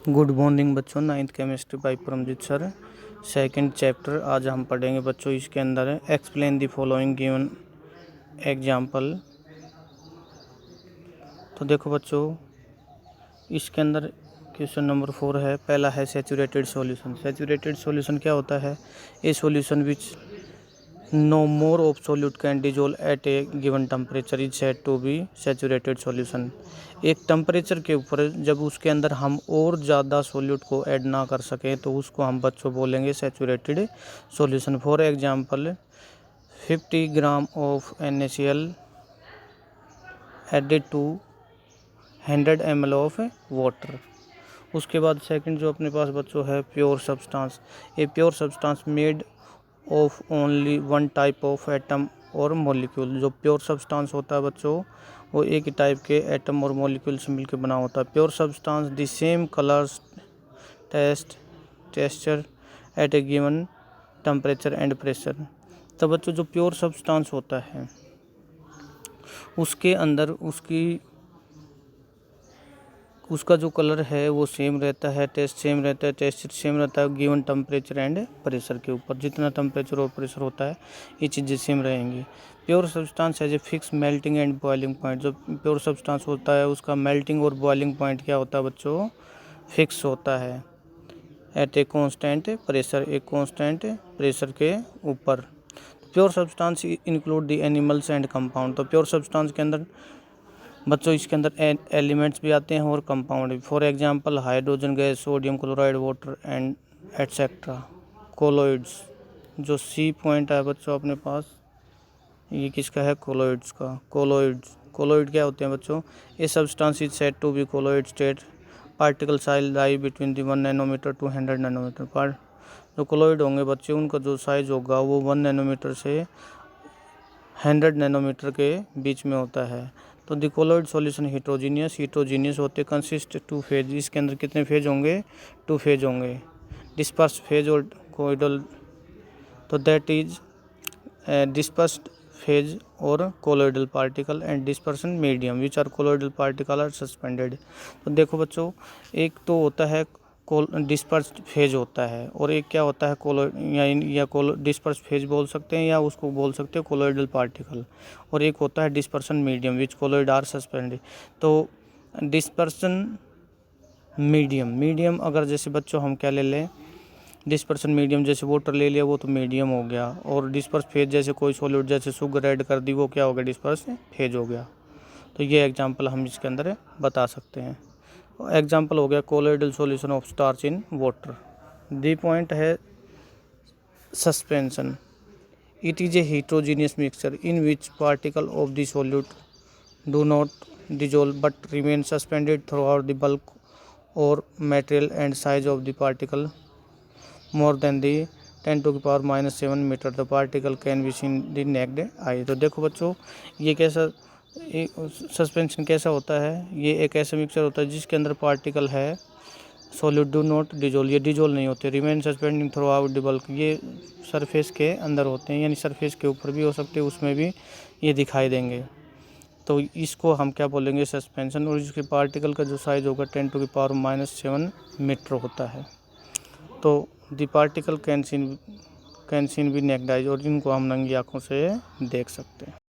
Good morning बच्चों। 9th chemistry by Paramjit sir. Second chapter आज हम पढ़ेंगे बच्चों। इसके अंदर है explain the following given example. तो देखो बच्चों, इसके अंदर क्वेश्चन नंबर 4 है। पहला है सैचुरेटेड सॉल्यूशन। सैचुरेटेड सॉल्यूशन क्या होता है? ए solution which no more of solute can dissolve at a given temperature is said to be saturated solution। एक टेम्परेचर के ऊपर जब उसके अंदर हम और ज़्यादा सोल्यूट को ऐड ना कर सकें तो उसको हम बच्चों बोलेंगे saturated solution. For example 50 gram of NaCl added to 100 ml of water. उसके बाद सेकंड जो अपने पास बच्चों है pure substance. A pure substance made of only one type of atom और मॉलिक्यूल। जो प्योर सब्सटेंस होता है बच्चों वो एक ही टाइप के एटम और मॉलिक्यूल से मिलकर बना होता है। Pure substance the same colours texture at a given temperature and pressure. तो बच्चों जो प्योर सब्सटेंस होता है उसके अंदर उसका जो कलर है वो सेम रहता है, टेस्ट सेम रहता है, टेक्सचर सेम रहता है गिवन टेम्परेचर एंड प्रेशर के ऊपर। जितना टेम्परेचर और प्रेशर होता है ये चीज़ें सेम रहेंगी। Pure substance has a fix melting and boiling point. जो प्योर सब्सटेंस होता है उसका मेल्टिंग और बॉइलिंग पॉइंट क्या होता है बच्चों? फिक्स होता है एट ए कॉन्स्टेंट प्रेशर, एक कॉन्स्टेंट प्रेशर के ऊपर। Pure substance include the animals and compound. तो प्योर सब्सटेंस के अंदर बच्चों इसके अंदर एलिमेंट्स भी आते हैं और कंपाउंड भी। For example hydrogen gas, sodium chloride, water and etcetera. Colloids जो सी पॉइंट है बच्चों अपने पास, ये किसका है? कोलोइड्स का। कोलोइड क्या होते हैं बच्चों? A substance is said to be colloid state. Particle size lie between the 1 nanometre to 100 nanometre. पर जो कोलोइड होंगे बच्चे उनका जो साइज होगा वो 1 नैनोमीटर से 100 नैनोमीटर के बीच में होता है। तो द कोलोइड सॉल्यूशन हिट्रोजीनियस होते, कंसिस्ट 2 फेज। इसके अंदर कितने फेज होंगे? 2 फेज होंगे, डिस्पर्स फेज और कोइडल। तो दैट इज डिस्पर्स्ड फेज और colloidal particle and dispersion medium which are colloidal particle are suspended. तो देखो बच्चों, एक तो होता है डिस्पर्स्ड फेज होता है और एक क्या होता है कोलोइड या डिस्पर्स फेज बोल सकते हैं या उसको बोल सकते हैं कोलोइडल पार्टिकल। और एक होता है dispersion medium which colloid are suspended. तो डिस्पर्सन मीडियम अगर जैसे बच्चों हम क्या ले लें, डिस्पर्सन मीडियम जैसे वाटर ले लिया वो तो मीडियम हो गया, और डिस्पर्स फेज जैसे कोई सॉल्यूट जैसे शुगर ऐड कर दी वो क्या हो गया? डिस्पर्स फेज हो गया। तो ये एग्जांपल हम इसके अंदर बता सकते हैं। एग्जांपल हो गया colloidal solution of starch in water. The point है suspension. It is a heterogeneous mixture in which particle of the solute do not dissolve but remain suspended throughout the bulk or material and size of the particle more than the 10⁻⁻7 metre. The particle can be seen the naked eye. तो देखो बच्चों, ये कैसा suspension कैसा होता है? ये एक ऐसा मिक्सचर होता है जिसके अंदर पार्टिकल है सॉलिड डू नॉट डिजोल्व, ये डिजोल्व नहीं होते, remain suspending through out the bulk, ये सरफेस के अंदर होते हैं, यानी सरफेस के ऊपर भी हो सकते हैं, उसमें भी ये दिखाई देंगे। तो इसको हम क्या बोलेंगे? सस्पेंशन। और इसके पार्टिकल का जो साइज होगा 10⁻⁻7 मीटर होता है। तो the particle can seen be naked eye, और इनको हम नंगी आँखों से देख सकते हैं।